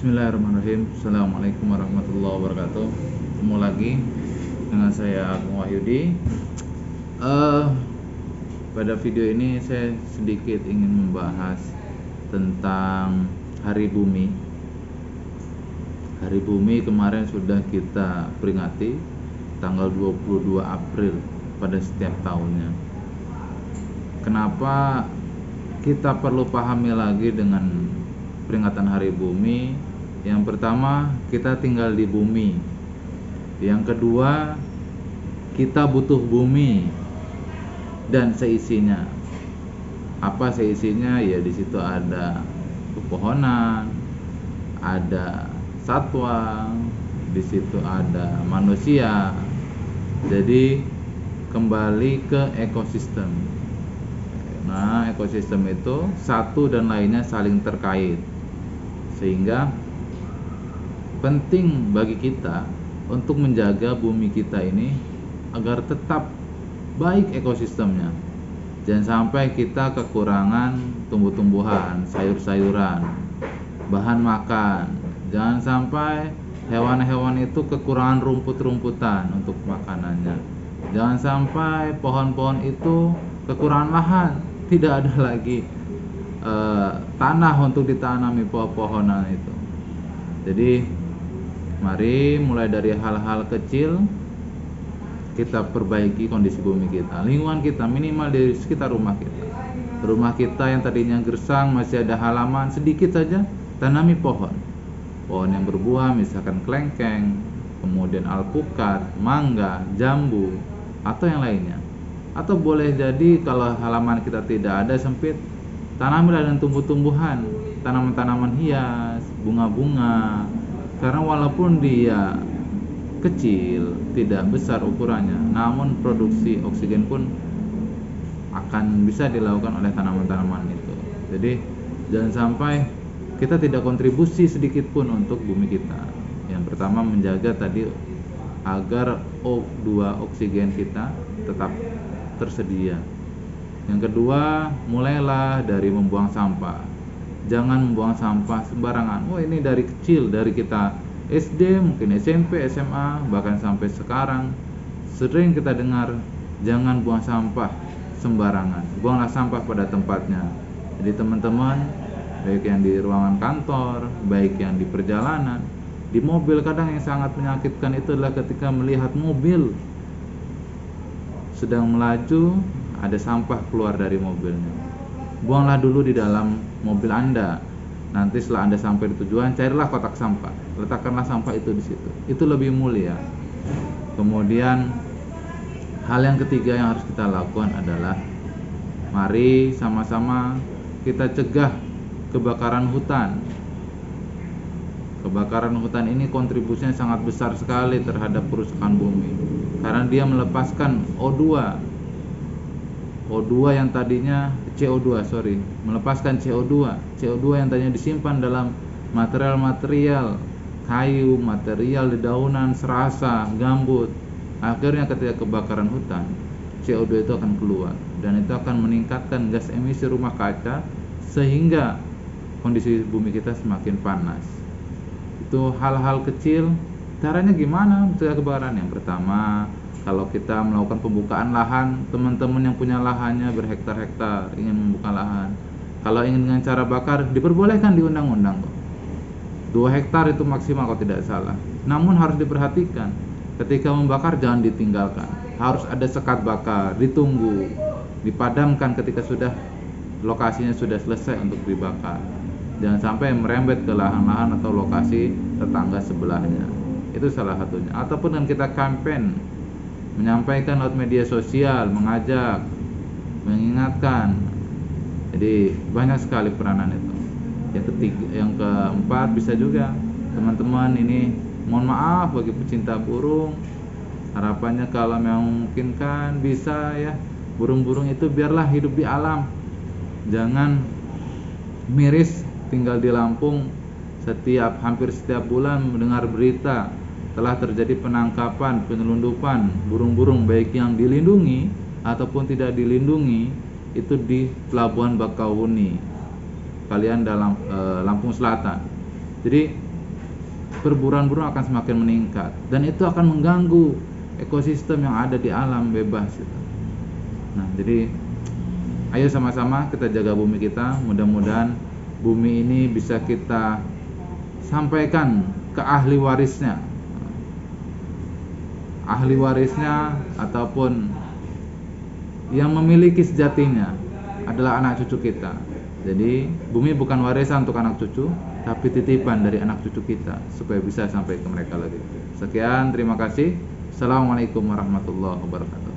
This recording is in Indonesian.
Bismillahirrahmanirrahim. Assalamualaikum warahmatullahi wabarakatuh. Ketemu lagi dengan saya Agung Wahyudi. Pada video ini saya sedikit ingin membahas tentang Hari Bumi. Hari Bumi kemarin sudah kita peringati tanggal 22 April pada setiap tahunnya. Kenapa kita perlu pahami lagi dengan peringatan Hari Bumi? Yang pertama, kita tinggal di bumi. Yang kedua, kita butuh bumi dan seisinya. Apa seisinya? Ya di situ ada pepohonan, ada satwa, di situ ada manusia. Jadi kembali ke ekosistem. Nah, ekosistem itu satu dan lainnya saling terkait, sehingga penting bagi kita untuk menjaga bumi kita ini agar tetap baik ekosistemnya. Jangan sampai kita kekurangan tumbuh-tumbuhan, sayur-sayuran, bahan makan. Jangan sampai hewan-hewan itu kekurangan rumput-rumputan untuk makanannya. Jangan sampai pohon-pohon itu kekurangan lahan, tidak ada lagi tanah untuk ditanami pohon-pohonan itu. Jadi mari mulai dari hal-hal kecil kita perbaiki kondisi bumi kita, lingkungan kita, minimal di sekitar rumah kita. Rumah kita yang tadinya gersang, masih ada halaman sedikit saja, tanami pohon yang berbuah, misalkan kelengkeng, kemudian alpukat, mangga, jambu, atau yang lainnya. Atau boleh jadi kalau halaman kita tidak ada, sempit, tanamilah dan tumbuh-tumbuhan, tanaman-tanaman hias, bunga-bunga. Karena walaupun dia kecil, tidak besar ukurannya, namun produksi oksigen pun akan bisa dilakukan oleh tanaman-tanaman itu. Jadi jangan sampai kita tidak kontribusi sedikit pun untuk bumi kita. Yang pertama, menjaga tadi agar O2 oksigen kita tetap tersedia. Yang kedua, mulailah dari membuang sampah. Jangan membuang sampah sembarangan. Ini dari kecil, dari kita SD, mungkin SMP, SMA, bahkan sampai sekarang sering kita dengar, jangan buang sampah sembarangan, buanglah sampah pada tempatnya. Jadi teman-teman, baik yang di ruangan kantor, baik yang di perjalanan, di mobil, kadang yang sangat menyakitkan itu adalah ketika melihat mobil sedang melaju, ada sampah keluar dari mobilnya. Buanglah dulu di dalam mobil Anda. Nanti setelah Anda sampai di tujuan, carilah kotak sampah, letakkanlah sampah itu di situ. Itu lebih mulia. Kemudian hal yang ketiga yang harus kita lakukan adalah mari sama-sama kita cegah kebakaran hutan. Kebakaran hutan ini kontribusinya sangat besar sekali terhadap kerusakan bumi, karena dia melepaskan O2 yang tadinya melepaskan CO2 yang tadinya disimpan dalam material-material kayu, material dedaunan, serasa, gambut. Akhirnya ketika kebakaran hutan, CO2 itu akan keluar dan itu akan meningkatkan gas emisi rumah kaca sehingga kondisi bumi kita semakin panas. Itu hal-hal kecil. Caranya gimana mencegah kebakaran? Yang pertama, kalau kita melakukan pembukaan lahan, teman-teman yang punya lahannya berhektar-hektar ingin membuka lahan, kalau ingin dengan cara bakar, diperbolehkan di undang-undang kok. 2 hektar itu maksimal kalau tidak salah. Namun harus diperhatikan, ketika membakar jangan ditinggalkan. Harus ada sekat bakar, ditunggu, dipadamkan ketika lokasinya sudah selesai untuk dibakar. Jangan sampai merembet ke lahan-lahan atau lokasi tetangga sebelahnya. Itu salah satunya. Ataupun dengan kita campaign, menyampaikan lewat media sosial, mengajak, mengingatkan. Jadi banyak sekali peranan itu. Yang keempat, bisa juga teman-teman ini, mohon maaf bagi pecinta burung, harapannya kalau memungkinkan bisa ya, burung-burung itu biarlah hidup di alam. Jangan miris tinggal di Lampung, hampir setiap bulan mendengar berita telah terjadi penangkapan, penyelundupan burung-burung baik yang dilindungi ataupun tidak dilindungi, itu di Pelabuhan Bakauheni, kalian dalam Lampung Selatan. Jadi perburuan-buruan akan semakin meningkat, dan itu akan mengganggu ekosistem yang ada di alam bebas gitu. Nah, jadi ayo sama-sama kita jaga bumi kita. Mudah-mudahan bumi ini bisa kita sampaikan ke ahli warisnya ataupun yang memiliki sejatinya adalah anak cucu kita. Jadi bumi bukan warisan untuk anak cucu, tapi titipan dari anak cucu kita supaya bisa sampai ke mereka lagi. Sekian, terima kasih. Assalamualaikum warahmatullahi wabarakatuh.